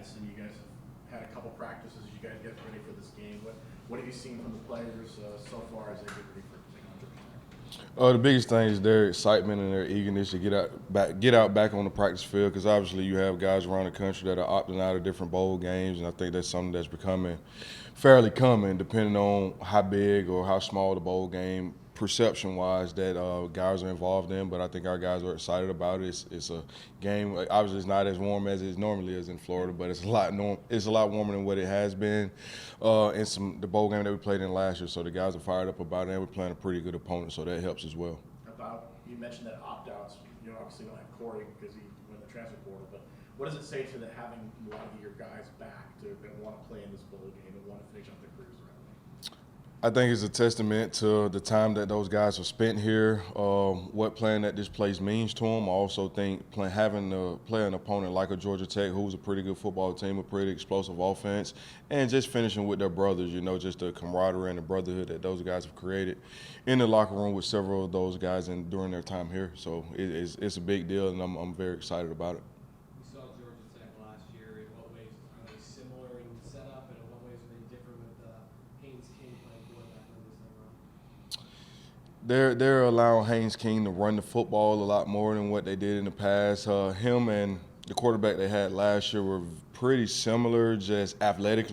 Addison, you guys have had a couple practices. You guys get ready for this game. What have you seen from the players so far as they get ready for taking on Georgia Tech? The biggest thing is their excitement and their eagerness to get out back on the practice field, because obviously you have guys around the country that are opting out of different bowl games, and I think that's something that's becoming fairly common, depending on how big or how small the bowl game perception-wise that guys are involved in. But I think our guys are excited about it. It's a game. Obviously, it's not as warm as it normally is in Florida, but it's a lot warmer than what it has been in the bowl game that we played in last year. So the guys are fired up about it, and we're playing a pretty good opponent, so that helps as well. You mentioned that opt-outs. You obviously don't have Corey because he went in the transfer portal, but what does it say to having a lot of your guys back to want to play in this bowl game and want to finish up their careers around? I think it's a testament to the time that those guys have spent here, what playing at this place means to them. I also think having to play an opponent like a Georgia Tech, who's a pretty good football team, a pretty explosive offense, and just finishing with their brothers, just the camaraderie and the brotherhood that those guys have created in the locker room with several of those guys and during their time here. So it's a big deal, and I'm very excited about it. We saw Georgia Tech last year. In what ways are they similar in setup, and in what ways are they different with Haynes King playing quarterback on this time around? They're allowing Haynes King to run the football a lot more than what they did in the past. Him and the quarterback they had last year were pretty similar, just athletic,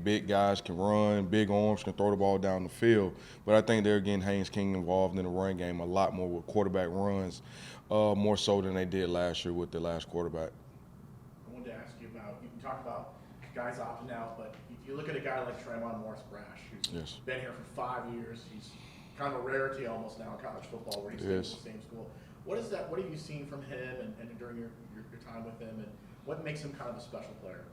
big guys, can run, big arms, can throw the ball down the field. But I think they're getting Haynes King involved in the run game a lot more with quarterback runs, more so than they did last year with the last quarterback. I wanted to ask you you can talk about guys opting out, but if you look at a guy like Tremont Morris-Brash, who's been here for 5 years, he's kind of a rarity almost now in college football where he's in the same school. What have you seen from him and during your time with him, and what makes him kind of a special player?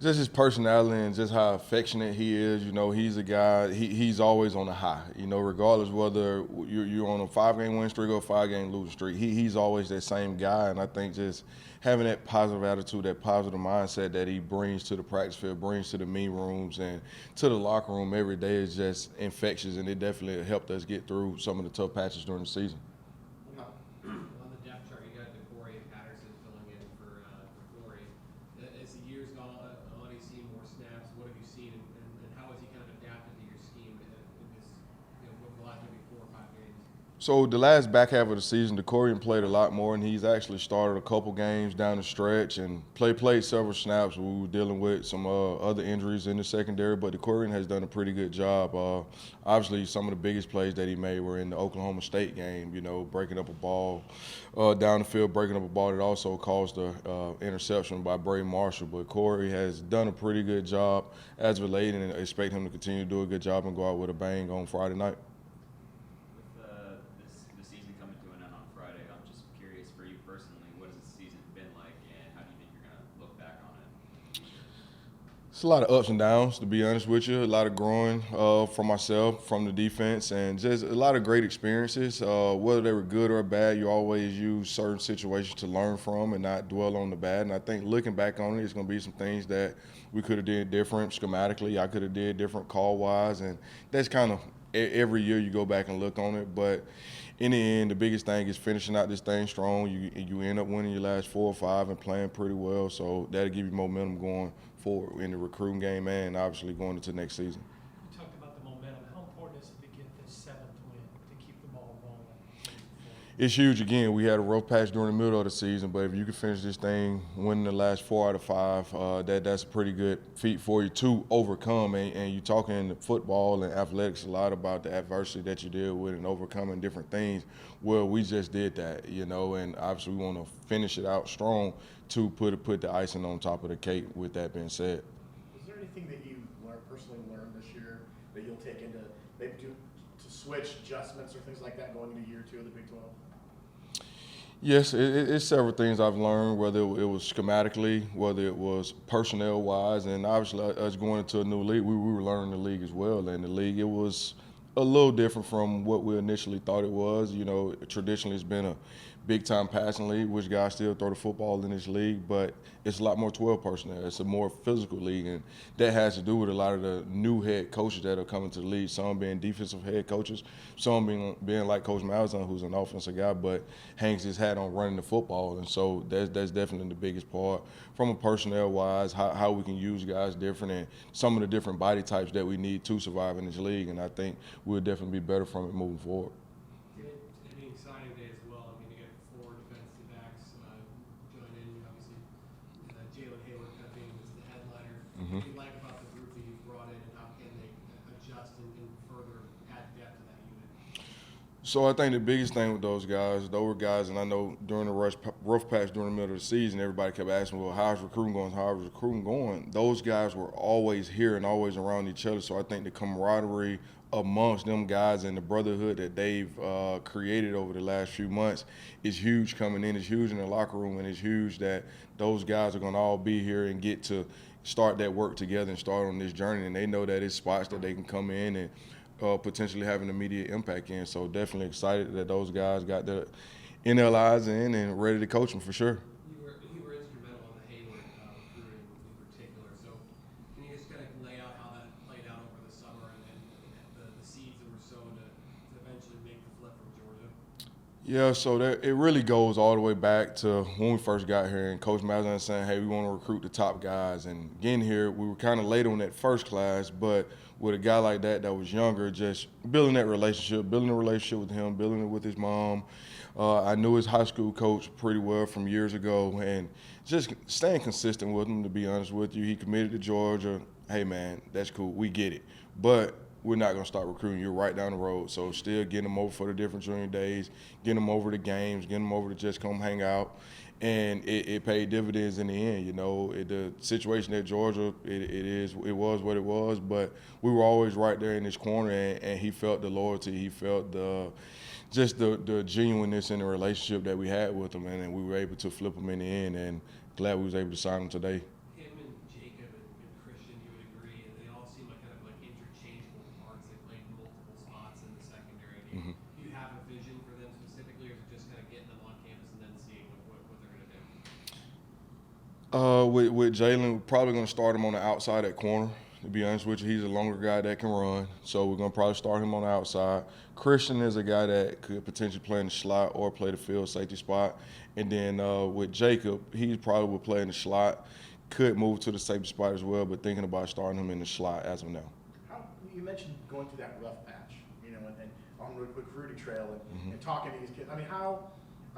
Just his personality and just how affectionate he is. He's a guy, he's always on the high, regardless whether you're on a 5-game win streak or a 5-game losing streak. He's always that same guy, and I think just having that positive attitude, that positive mindset that he brings to the practice field, brings to the meeting rooms and to the locker room every day is just infectious, and it definitely helped us get through some of the tough patches during the season. On the depth chart, you got Corey and Patterson filling in for Corey. As the years gone on, he's seen more snaps. What have you seen, and how has he kind of adapted to your scheme in his, the last maybe 4 or 5 games? So the last back half of the season, DeCorian played a lot more, and he's actually started a couple games down the stretch and played several snaps. We were dealing with some other injuries in the secondary, but DeCorian has done a pretty good job. Obviously, some of the biggest plays that he made were in the Oklahoma State game, breaking up a ball down the field, breaking up a ball that also caused an interception by Bray Marshall. But Corey has done a pretty good job as of late, and I expect him to continue to do a good job and go out with a bang on Friday night. It's a lot of ups and downs, to be honest with you. A lot of growing for myself, from the defense, and just a lot of great experiences. Whether they were good or bad, you always use certain situations to learn from and not dwell on the bad. And I think looking back on it, it's going to be some things that we could have did different schematically. I could have did different call-wise, and that's kind of every year you go back and look on it. But in the end, the biggest thing is finishing out this thing strong. You end up winning your last 4 or 5 and playing pretty well, so that'll give you momentum going forward in the recruiting game and obviously going into next season. You talked about the momentum. How important is it to get this 7th win to keep the ball rolling? It's huge. Again, we had a rough patch during the middle of the season, but if you can finish this thing winning the last 4 out of 5, that's a pretty good feat for you to overcome. And you're talking football and athletics a lot about the adversity that you deal with and overcoming different things. Well, we just did that, and obviously we want to finish it out strong to put the icing on top of the cake. With that being said, is there anything that you personally learned this year that you'll take into maybe to switch adjustments or things like that going into year 2 of the Big 12? Yes, it's several things I've learned, whether it was schematically, whether it was personnel-wise, and obviously us going into a new league, we were learning the league as well. And the league, it was a little different from what we initially thought it was. You know, traditionally it's been a big-time passing league, which guys still throw the football in this league, but it's a lot more 12 personnel. It's a more physical league, and that has to do with a lot of the new head coaches that are coming to the league, some being defensive head coaches, some being like Coach Malzahn, who's an offensive guy, but hangs his hat on running the football, and so that's definitely the biggest part. From a personnel-wise, how we can use guys different and some of the different body types that we need to survive in this league, and I think we'll definitely be better from it moving forward. It's an exciting day as well. I mean, you get 4 defensive backs join in. Obviously, Jalen Hayward kind of being the headliner. What do you like about the group that you've brought in, and how can they adjust and further add depth to that unit? So I think the biggest thing with those were guys, and I know during the rough patch during the middle of the season, everybody kept asking, well, how's recruiting going? How's recruiting going? Those guys were always here and always around each other, so I think the camaraderie amongst them guys and the brotherhood that they've created over the last few months is huge coming in. It's huge in the locker room, and it's huge that those guys are going to all be here and get to start that work together and start on this journey, and they know that it's spots that they can come in and potentially have an immediate impact in. So definitely excited that those guys got their NLIs in and ready to coach them for sure. You were instrumental in the Hayward recruiting in particular. So can you just kind of lay out how that played out over the summer and the seeds that were sown to eventually make the flip from Georgia? Yeah, so it really goes all the way back to when we first got here, and Coach Malzahn saying, hey, we want to recruit the top guys. And getting here, we were kind of late on that first class, but with a guy like that was younger, just building a relationship with him, building it with his mom. I knew his high school coach pretty well from years ago, and just staying consistent with him, to be honest with you. He committed to Georgia. Hey, man, that's cool. We get it. But we're not going to start recruiting. You're right down the road. So still getting them over for the different junior days, getting them over to games, getting them over to just come hang out. And it paid dividends in the end. You know, the situation at Georgia, it was what it was, but we were always right there in his corner, and he felt the loyalty, he felt the genuineness in the relationship that we had with him, and we were able to flip him in the end, and glad we was able to sign him today. Him and Jacob and Christian, you would agree, and they all seem like kind of like interchangeable parts. They played multiple spots in the secondary. Do you have a vision for them specifically, or is it just kind of getting them on campus and then seeing what they're going to do? With Jalen, we're probably going to start him on the outside at corner. To be honest with you, he's a longer guy that can run, so we're going to probably start him on the outside. Christian is a guy that could potentially play in the slot or play the field safety spot. And then with Jacob, he probably would play in the slot, could move to the safety spot as well, but thinking about starting him in the slot as of now. You mentioned going through that rough patch, you know, and on the recruiting trail and talking to these kids. I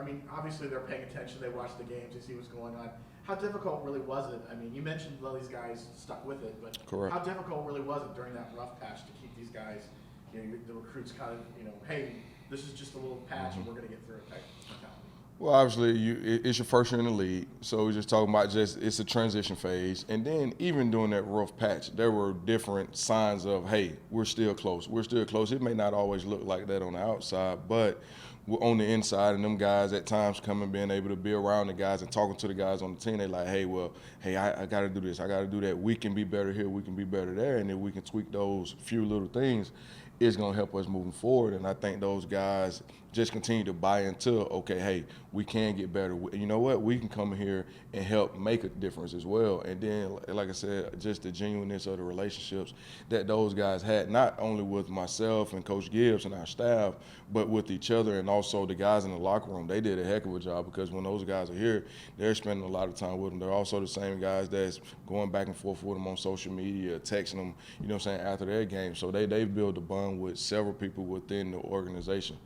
mean, obviously they're paying attention. They watch the games. They see what's going on. How difficult really was it? I mean, you mentioned all these guys stuck with it, but Correct. How difficult really was it during that rough patch to keep these guys, you know, the recruits kind of, you know, hey, this is just a little patch and we're going to get through it type mentality? Well, obviously, it's your first year in the league, so we're just talking about it's a transition phase. And then even during that rough patch, there were different signs of, hey, we're still close. We're still close. It may not always look like that on the outside, but we're on the inside, and them guys at times coming, being able to be around the guys and talking to the guys on the team, they're like, hey, I got to do this. I got to do that. We can be better here. We can be better there. And if we can tweak those few little things, it's going to help us moving forward. And I think those guys just continue to buy into, okay, hey, we can get better. You know what? We can come here and help make a difference as well. And then, like I said, just the genuineness of the relationships that those guys had, not only with myself and Coach Gibbs and our staff, but with each other and also the guys in the locker room. They did a heck of a job, because when those guys are here, they're spending a lot of time with them. They're also the same guys that's going back and forth with them on social media, texting them, you know what I'm saying, after their game. So they've built a bond with several people within the organization.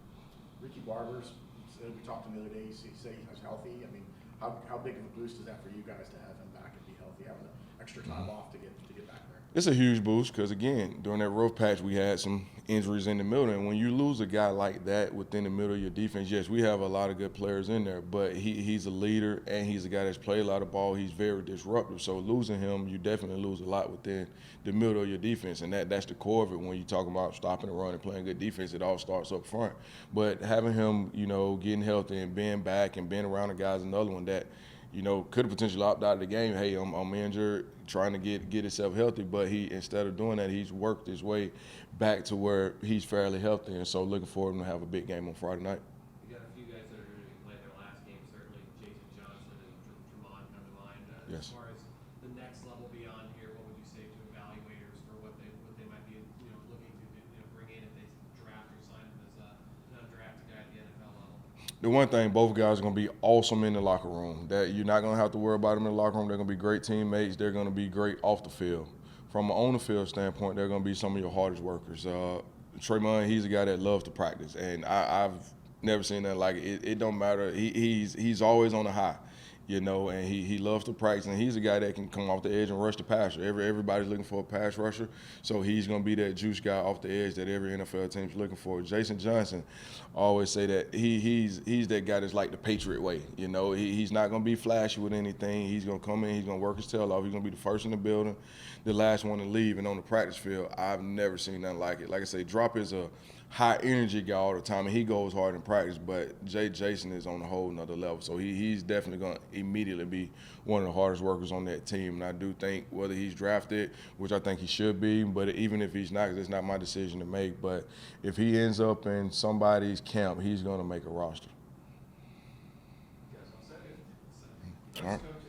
Ricky Barber's, we talked to him the other day, he said he's healthy. I mean, how big of a boost is that for you guys to have him back and be healthy, having the extra time off to get back there? It's a huge boost, because, again, during that rough patch, we had some injuries in the middle. And when you lose a guy like that within the middle of your defense, yes, we have a lot of good players in there, but he's a leader, and he's a guy that's played a lot of ball. He's very disruptive. So losing him, you definitely lose a lot within the middle of your defense, and that's the core of it. When you talk about stopping the run and playing good defense, it all starts up front. But having him, you know, getting healthy and being back and being around the guys, another one that could have potentially opted out of the game. Hey, I'm injured, trying to get himself healthy. But instead of doing that, he's worked his way back to where he's fairly healthy. And so looking for him to have a big game on Friday night. You got a few guys that are going to be playing their last game, certainly Jason Johnson and Tremont come to mind. Yes. As far as the next level beyond here, what would you say to evaluators for what they might be looking to bring in if they draft or sign him as an undrafted guy at the NFL level? The one thing, both guys are going to be awesome in the locker room. That you're not going to have to worry about them in the locker room. They're going to be great teammates. They're going to be great off the field. From an on the field standpoint, they're going to be some of your hardest workers. Tremont, he's a guy that loves to practice, and I've never seen that like it. It don't matter. He's always on the high, and he loves to practice, and he's a guy that can come off the edge and rush the passer. Everybody's looking for a pass rusher, so he's going to be that juice guy off the edge that every NFL team's looking for. Jason Johnson, I always say that he's that guy that's like the Patriot way. He's not going to be flashy with anything. He's going to come in, he's going to work his tail off. He's going to be the first in the building, the last one to leave. And on the practice field, I've never seen nothing like it. Like I say, Drop is a high energy guy all the time, and he goes hard in practice, but Jason is on a whole nother level. So he's definitely going to immediately be one of the hardest workers on that team. And I do think whether he's drafted, which I think he should be, but even if he's not, 'cause it's not my decision to make, but if he ends up in somebody's camp, he's going to make a roster. You guys all set? All right. Coach,